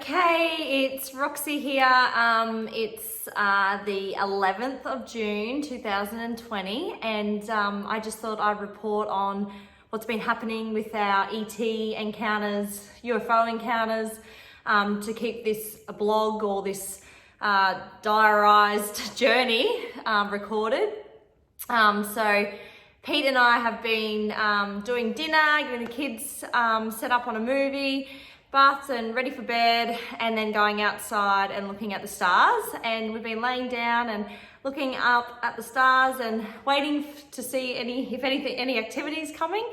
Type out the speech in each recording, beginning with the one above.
Okay, it's Roxy here. It's the 11th of June 2020, and I just thought I'd report on what's been happening with our ET encounters, UFO encounters, to keep this blog or this diarized journey recorded. So Pete and I have been doing dinner, getting the kids set up on a movie, baths and ready for bed, and then going outside and looking at the stars. And we've been laying down and looking up at the stars and waiting to see any activities coming.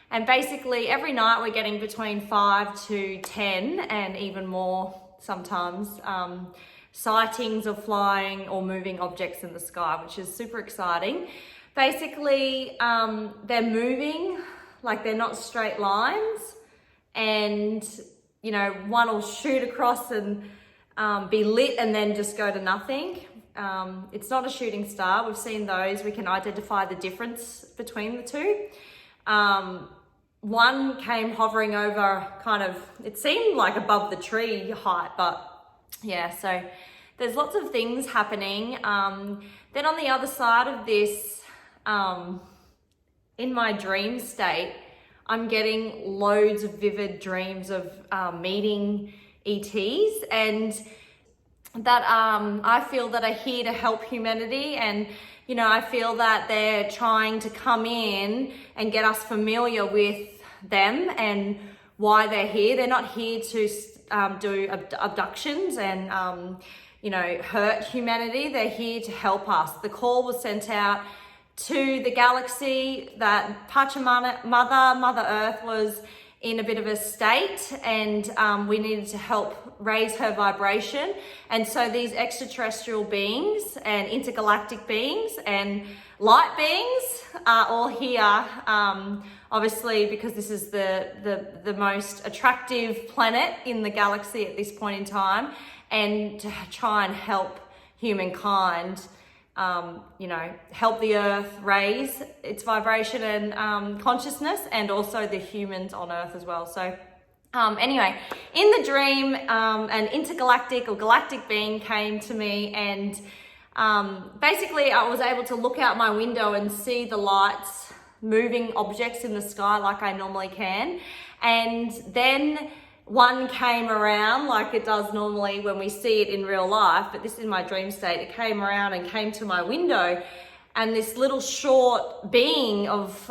And basically every night we're getting between 5 to 10 and even more sometimes sightings of flying or moving objects in the sky, which is super exciting. Basically, they're moving, like they're not straight lines, and you know, one will shoot across and be lit and then just go to nothing. It's not a shooting star. We've seen those. We can identify the difference between the two. One came hovering over it seemed like above the tree height, but yeah, so there's lots of things happening. Then on the other side of this, in my dream state, I'm getting loads of vivid dreams of meeting ETs, and that I feel that are here to help humanity. And you know, I feel that they're trying to come in and get us familiar with them and why they're here. They're not here to do abductions and you know, hurt humanity. They're here to help us. The call was sent out to the galaxy that Mother Earth was in a bit of a state, and we needed to help raise her vibration. And so these extraterrestrial beings and intergalactic beings and light beings are all here, obviously because this is the most attractive planet in the galaxy at this point in time, and to try and help humankind, you know, help the earth raise its vibration and consciousness, and also the humans on earth as well. So anyway, in the dream, an intergalactic or galactic being came to me, and basically I was able to look out my window and see the lights moving objects in the sky like I normally can. And then one came around like it does normally when we see it in real life, but this is my dream state. It came around and came to my window, and this little short being of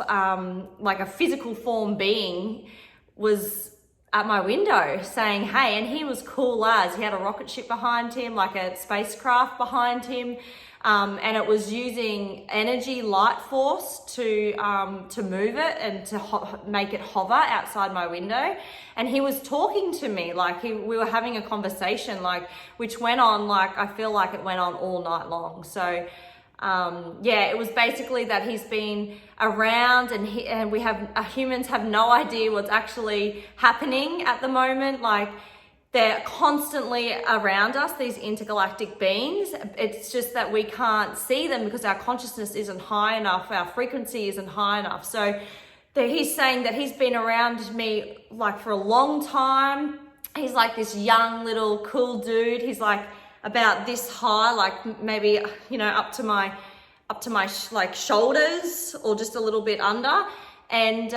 like a physical form being was at my window saying, hey, and he was cool as, he had a rocket ship behind him, like a spacecraft behind him. And it was using energy, light force to move it and to make it hover outside my window. And he was talking to me, like we were having a conversation, like, which went on, like, I feel like it went on all night long. So yeah, it was basically that he's been around, and we have humans have no idea what's actually happening at the moment. Like, they're constantly around us, these intergalactic beings. It's just that we can't see them because our consciousness isn't high enough, our frequency isn't high enough. So he's saying that he's been around me like for a long time. He's like this young little cool dude. He's like about this high, like maybe, you know, up to my like shoulders or just a little bit under. And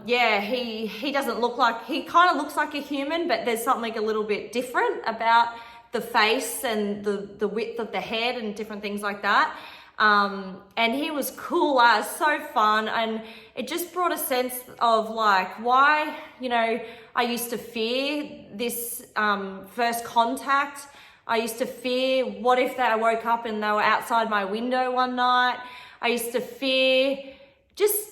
yeah, he doesn't look like, he kind of looks like a human, but there's something a little bit different about the face and the width of the head and different things like that. And he was cool as, so fun, and it just brought a sense of like why, you know, I used to fear this first contact. I used to fear, what if I woke up and they were outside my window one night? I used to fear, just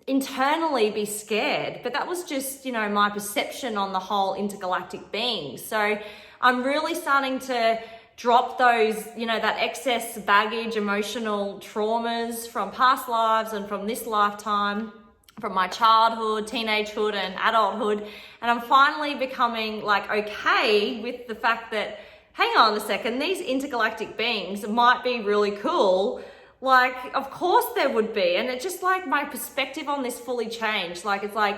internally be scared, but that was just, you know, my perception on the whole intergalactic being. So I'm really starting to drop those, you know, that excess baggage, emotional traumas from past lives and from this lifetime, from my childhood, teenagehood and adulthood. And I'm finally becoming like okay with the fact that, hang on a second, these intergalactic beings might be really cool. Like, of course there would be. And it's just like my perspective on this fully changed. Like, it's like,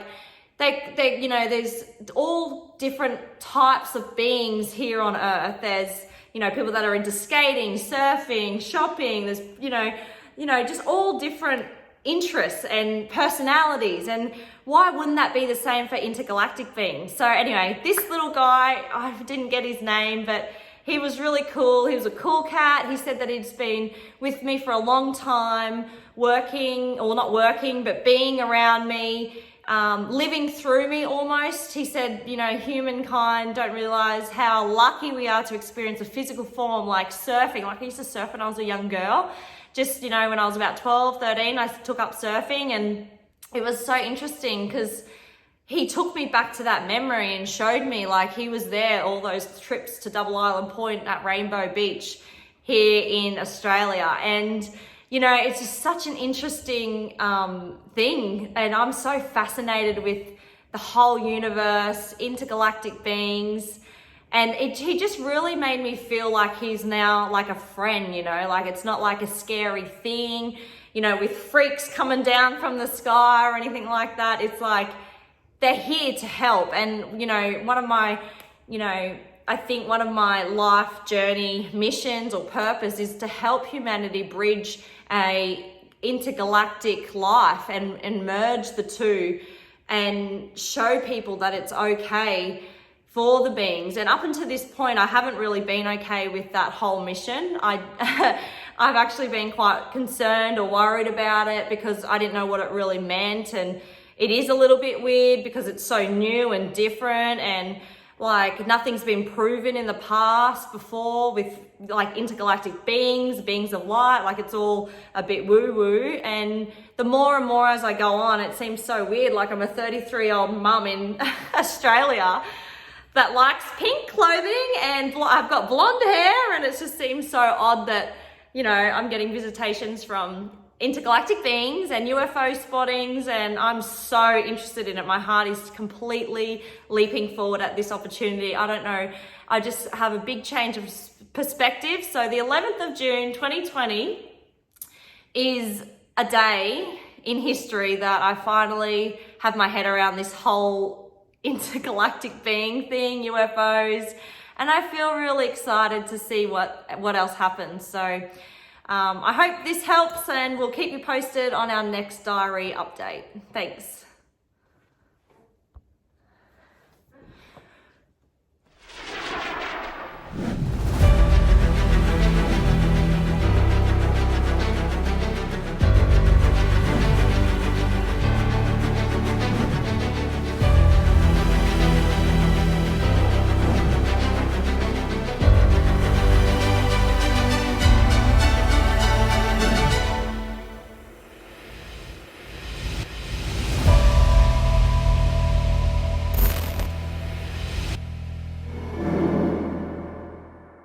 they you know, there's all different types of beings here on Earth. There's, you know, people that are into skating, surfing, shopping. There's, you know, just all different interests and personalities. And why wouldn't that be the same for intergalactic beings? So anyway, this little guy, I didn't get his name, but he was really cool. He was a cool cat. He said that he's been with me for a long time, working, or not working, but being around me, living through me almost. He said, you know, humankind don't realize how lucky we are to experience a physical form like surfing. Like I used to surf when I was a young girl. Just, you know, when I was about 12, 13, I took up surfing, and it was so interesting because he took me back to that memory and showed me, like, he was there all those trips to Double Island Point at Rainbow Beach here in Australia. And, you know, it's just such an interesting thing. And I'm so fascinated with the whole universe, intergalactic beings. And he just really made me feel like he's now like a friend, you know, like it's not like a scary thing, you know, with freaks coming down from the sky or anything like that. It's like they're here to help. And, you know, one of my, you know, I think one of my life journey missions or purpose is to help humanity bridge a intergalactic life and merge the two and show people that it's okay for the beings. And up until this point, I haven't really been okay with that whole mission. I've actually been quite concerned or worried about it because I didn't know what it really meant. And it is a little bit weird because it's so new and different, and like nothing's been proven in the past before with like intergalactic beings of light. Like it's all a bit woo-woo. And the more and more as I go on, it seems so weird. Like I'm a 33-year-old mum in Australia that likes pink clothing, and I've got blonde hair, and it just seems so odd that, you know, I'm getting visitations from intergalactic beings and UFO spottings, and I'm so interested in it. My heart is completely leaping forward at this opportunity. I don't know, I just have a big change of perspective. So the 11th of June 2020 is a day in history that I finally have my head around this whole intergalactic being thing, UFOs, and I feel really excited to see what else happens. So I hope this helps, and we'll keep you posted on our next diary update. Thanks.